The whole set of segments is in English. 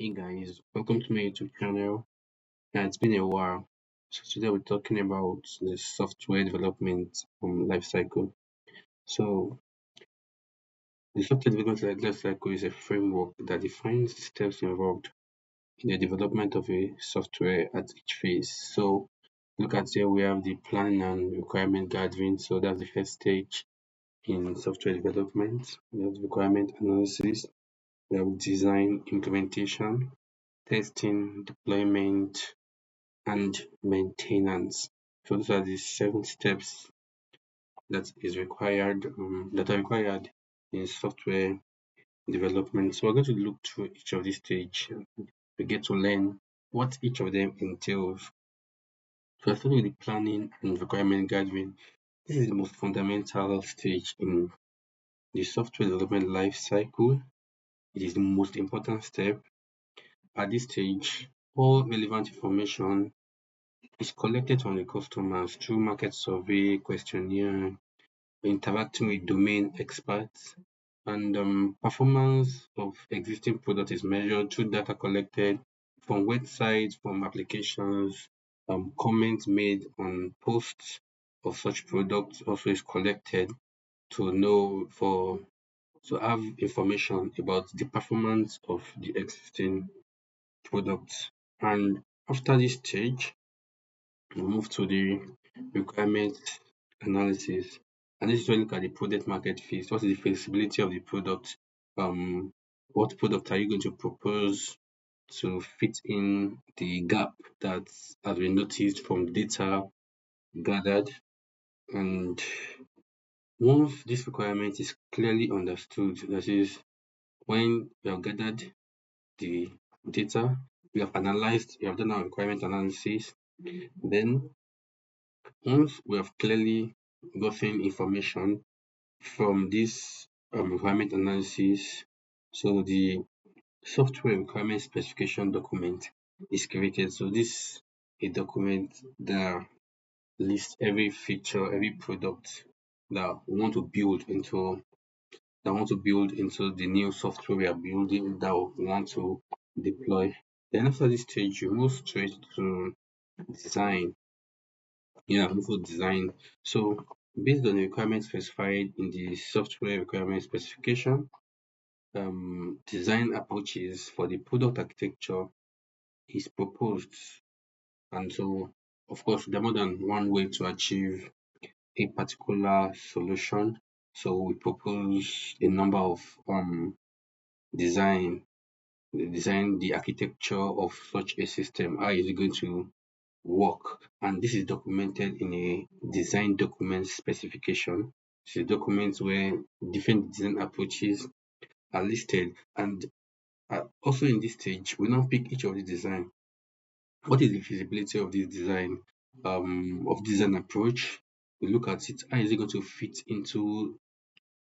Hey guys, welcome to my YouTube channel. Yeah, it's been a while. So today we're talking about the software development lifecycle. So the software development lifecycle is a framework that defines the steps involved in the development of a software at each phase. So look at here we have the planning and requirement gathering. So that's the first stage in software development. We have requirement analysis, we have design implementation, testing, deployment, and maintenance. So those are the 7 steps that are required in software development. So we're going to look through each of these stages. We get to learn what each of them entails. So I start with the planning and requirement gathering. This is the most fundamental stage in the software development life cycle. It is the most important step. At this stage, all relevant information is collected from the customers through market survey, questionnaire, interacting with domain experts, and performance of existing product is measured through data collected from websites, from applications, comments made on posts of such products also is collected to know for to have information about the performance of the existing products. And after this stage, we move to the requirement analysis. And this is where you look at the product market fit. What is the feasibility of the product? What product are you going to propose to fit in the gap that has been noticed from data gathered? And once this requirement is clearly understood, that is, when we have gathered the data, we have analyzed, we have done our requirement analysis, then once we have clearly gotten information from this requirement analysis, so the software requirement specification document is created. So this is a document that lists every feature, every product that we want to build into the new software we are building that we want to deploy. Then after this stage, you move straight to design. Design. So based on the requirements specified in the software requirement specification, design approaches for the product architecture is proposed. And so, of course, there are more than one way to achieve a particular solution. So we propose a number of design, design the architecture of such a system. How is it going to work? And this is documented in a design document specification. It's a document where different design approaches are listed. And also in this stage, we now pick each of the design. What is the feasibility of this design, of design approach? We look at it. How is it going to fit into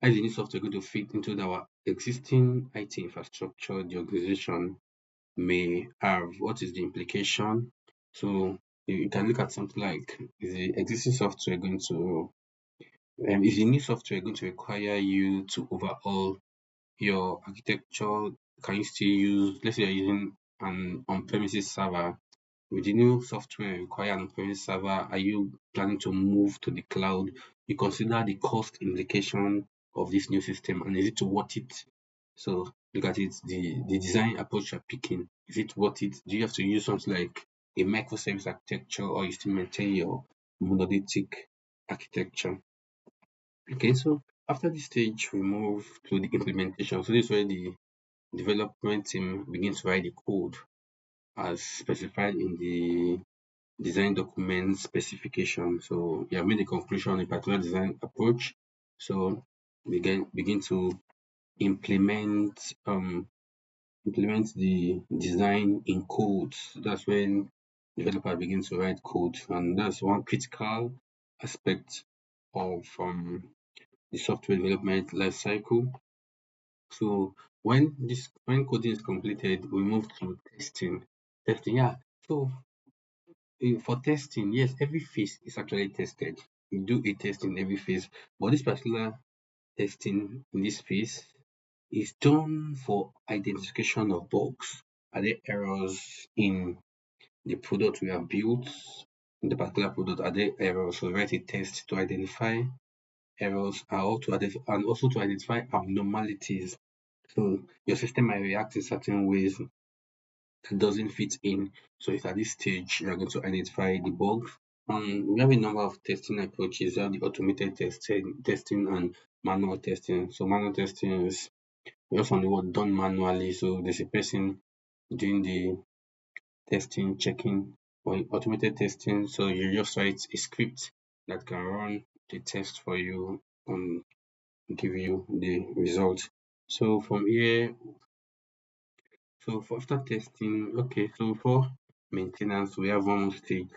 how is the new software going to fit into our existing IT infrastructure the organization may have? What is the implication? So you can look at something like, is the existing software going to is the new software going to require you to overhaul your architecture? Can you still use, let's say you're using an on-premises server, with the new software require an on-premise server, are you planning to move to the cloud? You consider the cost implication of this new system, and is it worth it? So look at it, the design approach you're picking, is it worth it? Do you have to use something like a microservice architecture, or you still maintain your monolithic architecture? Okay, so after this stage, we move to the implementation. So this is where the development team begins to write the code as specified in the design document specification. So you have made a conclusion on a particular design approach. So begin to implement implement the design in code. That's when developer begins to write code, and that's one critical aspect of the software development life cycle. So when coding is completed, we move to testing. Testing, yeah. So for testing, yes, every phase is actually tested. We do a test in every phase, but this particular testing in this phase is done for identification of bugs. Are there errors in the product we have built? In the particular product, are there errors? So write a test to identify errors and also to identify abnormalities. So your system might react in certain ways that doesn't fit in. So it's at this stage you're going to identify the bugs. We have a number of testing approaches. We have the automated testing and manual testing. So manual testing is just on the word done manually. So there's a person doing the testing, checking, or automated testing. So you just write a script that can run the test for you and give you the result. So from here, so for after testing, okay, so for maintenance, we have one more stage,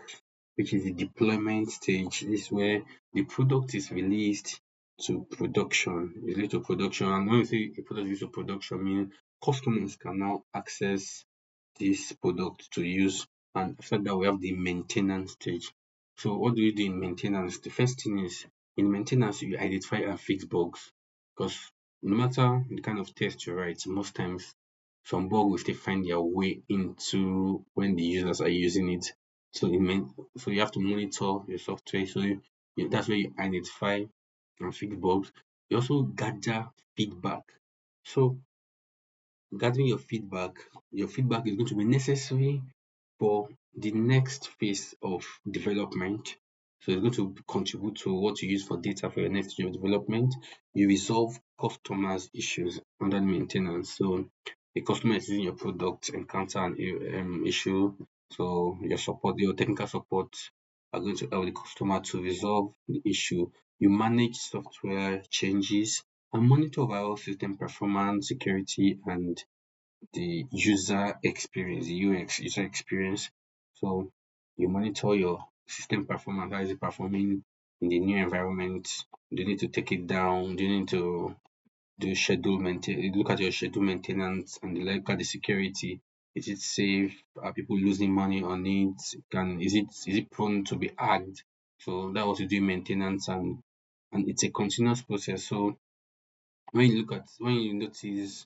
which is the deployment stage. This is where the product is released to production. It's released to production. And when we say a product is to production, meaning customers can now access this product to use. And after that, we have the maintenance stage. So what do you do in maintenance? The first thing is in maintenance, you identify and fix bugs. Because no matter the kind of test you write, most times some bug will still find their way into when the users are using it. So so you have to monitor your software. So that's where you identify and fix bugs. You also gather feedback. So gathering your feedback is going to be necessary for the next phase of development. So it's going to contribute to what you use for data for your next stage of development. You resolve customers' issues under the maintenance. So a customer is using your product, encounter an issue. So your technical support are going to help the customer to resolve the issue. You manage software changes and monitor overall system performance, security, and the user experience, the UX, user experience. So you monitor your system performance, how is it performing in the new environment? Do you need to take it down? Do you need to do schedule maintain look at your schedule maintenance and look at the security? Is it safe? Are people losing money on it? Is it prone to be hacked? So that was to do maintenance and it's a continuous process. So when you notice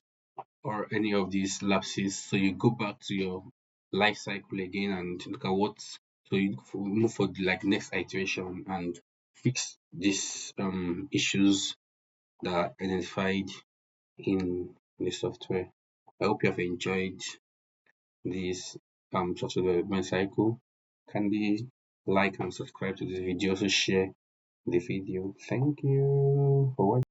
or any of these lapses. So you go back to your life cycle again and look at so you move for the like next iteration and fix these issues that are identified in the software. I hope you have enjoyed this software development cycle. Kindly like and subscribe to this video, also share the video. Thank you for watching.